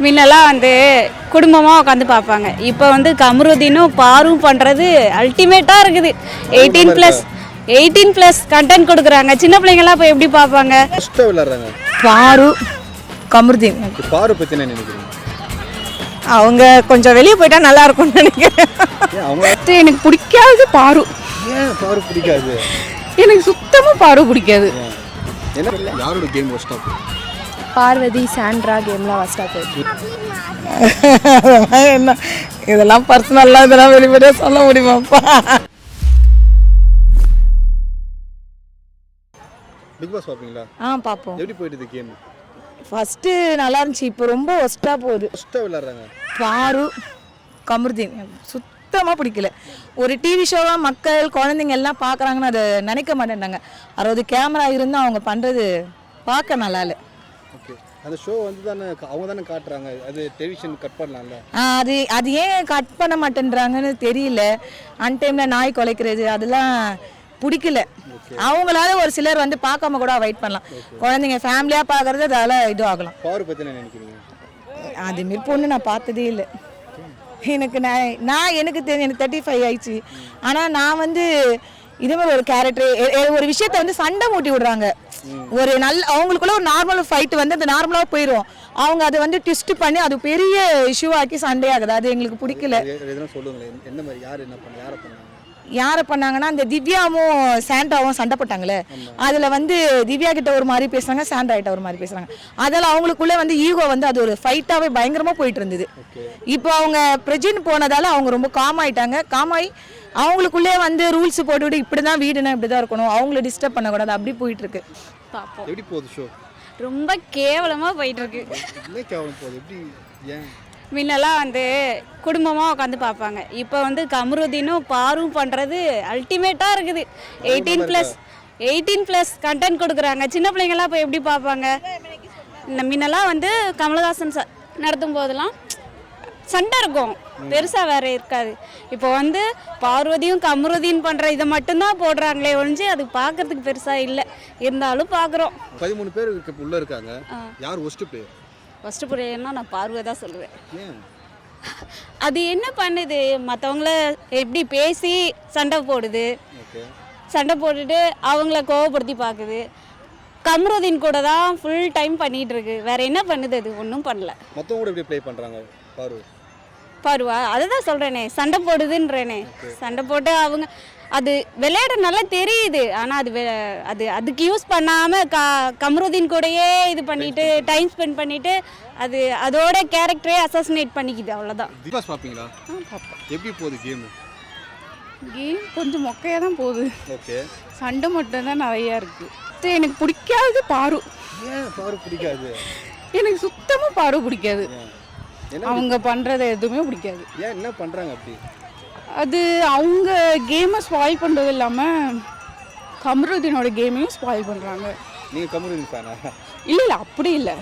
முன்னெல்லாம் குடும்பமாக உட்காந்து பார்ப்பாங்க. இப்போ கமருதீனும் பாரும் பண்ணுறது அல்டிமேட்டாக இருக்குது. 18+ கண்டென்ட் கொடுக்குறாங்க. சின்ன பிள்ளைங்களாம் இப்போ எப்படி பார்ப்பாங்க? பாரு கமருதீன் பாரு பற்றி என்ன நினைக்கிறீங்க? அவங்க கொஞ்சம் வெளியே போயிட்டா நல்லா இருக்கும்னு நினைக்கிறேன். எனக்கு பிடிக்காது பாரு. ஏன் பாரு பிடிக்காது? எனக்கு சுத்தமாக பாரு பிடிக்காது. என்ன யாரோட கேம் ஒஸ்டா போகுது? பார்வதி சாண்ட்ரா கேம்லாம் ஒஸ்டா போகுது. என்ன இதெல்லாம் பர்சனல்லாம் இதெல்லாம் வெளிப்படையாக சொல்ல முடியுமாப்பா? பிக் பாஸ் பார்ப்பீங்களா? பார்ப்போம். எப்படி போயிடுது கேம்? ஃபஸ்ட்டு நல்லா இருந்துச்சு, இப்போ ரொம்ப ஒஸ்ட்டாக போகுது. ஒஸ்ட்டாக விளையாடுறாங்க. பாரு கமருதீன் சுத்தமாக பிடிக்கல. ஒரு டிவி ஷோவாக மக்கள் குழந்தைங்க எல்லாம் பார்க்குறாங்கன்னு அதை நினைக்க மாட்டேன்றாங்க. 60 கேமரா இருந்தால் அவங்க பண்ணுறது பார்க்க நல்லா இல்லை. ஓகே, அந்த ஷோ தானே அவங்க தானே காட்டுறாங்க, அது டெலிவிஷன் கட் பண்ணலாம்ல? அது ஏன் கட் பண்ண மாட்டேன்றாங்கன்னு தெரியல. அன்டைமில் நாய் குலைக்கிறது அதெல்லாம் பிடிக்கல. அவங்களால ஒரு சிலர் பார்க்காம கூட அவாய்ட் பண்ணலாம். குழந்தைங்க ஃபேமிலியாக பார்க்குறது அதால் இது ஆகலாம். பாரு பற்றி என்ன நினைக்கிறீங்க? அதுமாரி பொண்ணு நான் பார்த்ததே இல்லை. எனக்கு எனக்கு தெரியும், எனக்கு 35 ஆயிடுச்சு. ஆனால் நான் இதே மாதிரி ஒரு கேரக்டர் ஒரு விஷயத்த சண்டை மூட்டி விடுறாங்க. ஒரு அவங்களுக்குள்ள ஒரு நார்மல் ஃபைட் அது நார்மலாக போயிடும். அவங்க அதை ட்விஸ்ட் பண்ணி அது பெரிய இஷ்யூவாக்கி சண்டையாகுது. அது எங்களுக்கு பிடிக்கல. சொல்லுங்களேன், என்ன மாதிரி யார் என்ன பண்ண யாரை பண்ணாங்க? யாரை பண்ணாங்கன்னா அந்த திவ்யாவும் சாண்ட்ராவும் சண்டை போட்டாங்களே, அதில் திவ்யா கிட்ட ஒரு மாதிரி பேசுகிறாங்க, சாண்ட்ரா கிட்ட ஒரு மாதிரி பேசுகிறாங்க. அதில் அவங்களுக்குள்ளே ஈகோ அது ஒரு ஃபைட்டாகவே பயங்கரமாக போயிட்டு இருந்தது. இப்போ அவங்க பிரஜின் போனதால் அவங்க ரொம்ப காம் ஆகிட்டாங்க. காமாயி அவங்களுக்குள்ளே ரூல்ஸ் போட்டுவிட்டு இப்படி தான் வீடுனா இப்படி தான் இருக்கணும், அவங்கள டிஸ்டர்ப் பண்ணக்கூடாது, அப்படி போயிட்டுருக்கு. பார்ப்போம். எப்படி போகுது ஷோ? ரொம்ப கேவலமாக போயிட்டுருக்கு. என்ன கேவலம் போகுது? எப்படி? ஏன்? முன்னெல்லாம் குடும்பமாக உட்காந்து பார்ப்பாங்க. இப்போ கமருதீனும் பாரும் பண்ணுறது அல்டிமேட்டாக இருக்குது. 18+ கண்டென்ட் கொடுக்குறாங்க. சின்ன பிள்ளைங்களாம் இப்போ எப்படி பார்ப்பாங்க? முன்னெல்லாம் கமலஹாசன் நடத்தும் போதெல்லாம் சண்டை இருக்கும், பெருசாக வேறு இருக்காது. இப்போ பார்வதியும் கமருதீன் பண்ணுற இதை மட்டும்தான் போடுறாங்களே ஒழிஞ்சு அது பார்க்கறதுக்கு பெருசாக இல்லை. இருந்தாலும் பார்க்குறோம். 13 பேர் உள்ளே இருக்காங்க. யார் ஒஸ்ட் பிளேயர்? ஃபஸ்ட்டு பிள்ளைன்னா நான் பார்வை தான் சொல்லுவேன். அது என்ன பண்ணுது, மற்றவங்கள எப்படி பேசி சண்டை போடுது, சண்டை போட்டுட்டு அவங்கள கோவப்படுத்தி பார்க்குது. கமருதீன் கூட தான் ஃபுல் டைம் பண்ணிகிட்டு இருக்கு. வேறு என்ன பண்ணுது? அது ஒன்றும் பண்ணல. மற்றவங்க கூட எப்படி ப்ளே பண்ணுறாங்க? பாருவா அதை தான் சொல்கிறேனே, சண்டை போடுதுன்றேனே. சண்டை போட்டு அவங்க அது விளையாட நல்லா தெரியுது. ஆனால் அதுக்கு யூஸ் பண்ணாமல் கமருதீன் கூடயே இது பண்ணிட்டு டைம் ஸ்பெண்ட் பண்ணிட்டு அதோட கேரக்டரே அசாசினேட் பண்ணிக்குது. அவ்வளோதான். பிக் பாஸ் பார்ப்பீங்களா? பார்ப்போம். எப்படி போகுது கேம்? கொஞ்சம் மொக்கையாக தான் போகுது. ஓகே, சண்டை மட்டும் தான் நிறையா இருக்குது. எனக்கு பிடிக்காது பாரு. ஏன் பாரு பிடிக்காது? எனக்கு சுத்தமாக பாரு பிடிக்காது. அவங்க பண்ணுறது எதுவுமே பிடிக்காது. ஏன்? என்ன பண்ணுறாங்க அப்படி? அது அவங்க கேமை ஸ்பாயில் பண்ணுறது இல்லாமல் கமருதீனோட கேமையும் ஸ்பாயில் பண்ணுறாங்க. நீங்கள் கமருதீன் ஃபேனா? இல்லை அப்படி இல்லை.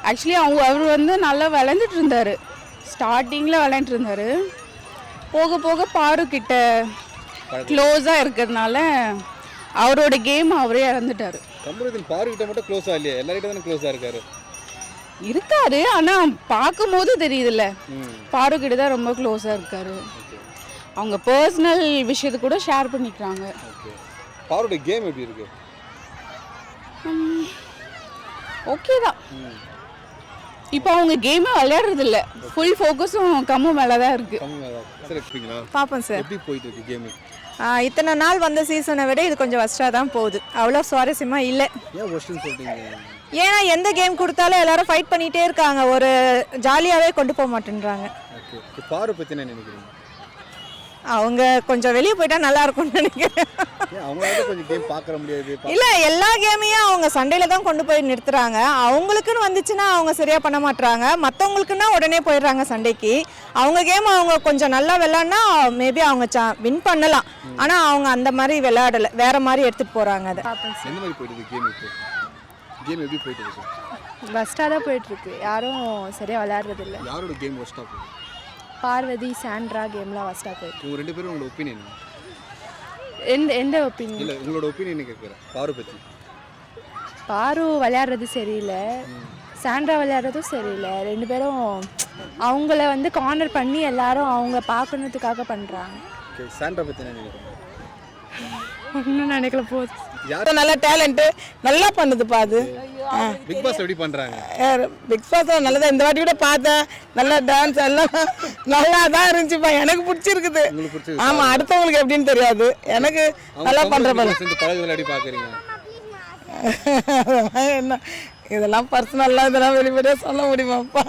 ஆக்சுவலி அவர் நல்லா விளையாண்டுட்டு இருந்தார். ஸ்டார்டிங்கில் விளையாண்டுட்டு இருந்தார். போக போக பாரு கிட்ட க்ளோஸாக இருக்கிறதுனால அவரோட கேம் அவரே இறந்துட்டார். கமருதீன் பாரு கிட்ட மட்டும் க்ளோஸாக இல்லையா? எல்லார்கிட்ட தானே க்ளோஸாக இருக்காரு. ஆனால் பார்க்கும்போது தெரியுதுல்ல, பாரு கிட்ட தான் ரொம்ப க்ளோஸாக இருக்காரு. அவங்க பர்சனல் விஷயத்தை கூட ஷேர் பண்ணிக்கிறாங்க. பாரோட கேம் எப்படி இருக்கு? ஓகே தான். இப்போ அவங்க கேமே விளையாடுறது இல்லை. ஃபுல் ஃபோக்கஸும் கம்மு மேலே தான் இருக்கு. பார்ப்போம் சார். எப்படி போயிட்டு இருக்கு கேம்? இத்தனை நாள் வந்த சீசனை விட இது கொஞ்சம் ஒஸ்ட்டாக தான் போகுது. அவ்வளோ சுவாரஸ்யமாக இல்லை. ஏன் ஒஸ்ட்னு சொல்றீங்க? ஏன்னா எந்த கேம் கொடுத்தாலும் எல்லாரும் ஃபைட் பண்ணிகிட்டே இருக்காங்க. ஒரு ஜாலியாகவே கொண்டு போக மாட்டேன்றாங்க. ஓகே, பாரு பற்றி என்ன நினைக்கிறீங்க? அவங்க கொஞ்சம் வெளியே போயிட்டா நல்லா இருக்கும்னு நினைக்கிறேன். அவங்களால கொஞ்சம் கேம் பார்க்க முடியாது. இல்லை, எல்லா கேமையும் அவங்க சண்டையில் தான் கொண்டு போய் நிறுத்துறாங்க. அவங்களுக்குன்னு வந்துச்சுன்னா அவங்க சரியாக பண்ண மாட்டுறாங்க. மற்றவங்களுக்குன்னா உடனே போயிடுறாங்க சண்டைக்கு. அவங்க கேம் அவங்க கொஞ்சம் நல்லா விளையாடினா மேபி அவங்க வின் பண்ணலாம். ஆனால் அவங்க அந்த மாதிரி விளையாடலை, வேற மாதிரி எடுத்துகிட்டு போகிறாங்க. அதை எந்த மாதிரி போயிடுது கேம்? இப்போ கேம் எப்படி போயிட்டு இருக்கு? ஒஸ்ட்டாக தான் போயிட்டுருக்கு. யாரும் சரியாக விளையாடுறதில்ல. யாரோட கேம் ஒஸ்ட்டாக போகுது? பார்வதி சாண்ட்ரா கேம்லாம் ஒஸ்ட்டாக போயிட்டு. உங்கள் 2 பேரும் உங்களோட ஒப்பீனியன்? எந்த ஒப்பீனியன்? இல்லை, உங்களோட ஒப்பீனியன் கேட்குறேன் பாரு பற்றி. பாரு விளையாடுறது சரியில்லை. சாண்ட்ரா விளையாடுறதும் சரியில்லை. 2 பேரும் அவங்கள வந்து கார்னர் பண்ணி எல்லாரும் அவங்க பார்க்கணுத்துக்காக பண்ணுறாங்க. ஓகே, சாண்ட்ரா பற்றி என்ன நினைக்கிறீங்க? ஒன்றும் நினைக்கல போதும். யார் நல்ல டேலண்ட்டு நல்லா பண்ணுதுப்பா அது. பிக் பாஸ் எப்படி பண்ணுறாங்க? பிக் பாஸ் நல்லதா இந்த வாட்டி கூட பார்த்தேன். நல்லா டான்ஸ் எல்லாம் நல்லா தான் இருந்துச்சுப்பா. எனக்கு பிடிச்சிருக்குது. உங்களுக்கு பிடிச்சது? ஆமாம், அடுத்தவங்களுக்கு எப்படின்னு தெரியாது. எனக்கு நல்லா பண்ணுற சேர்ந்து பழகுதல் எப்படி பார்க்குறீங்க? என்ன இதெல்லாம் பர்சனல்லாம் இதெல்லாம் வெளிப்படையாக சொல்ல முடியுமாப்பா?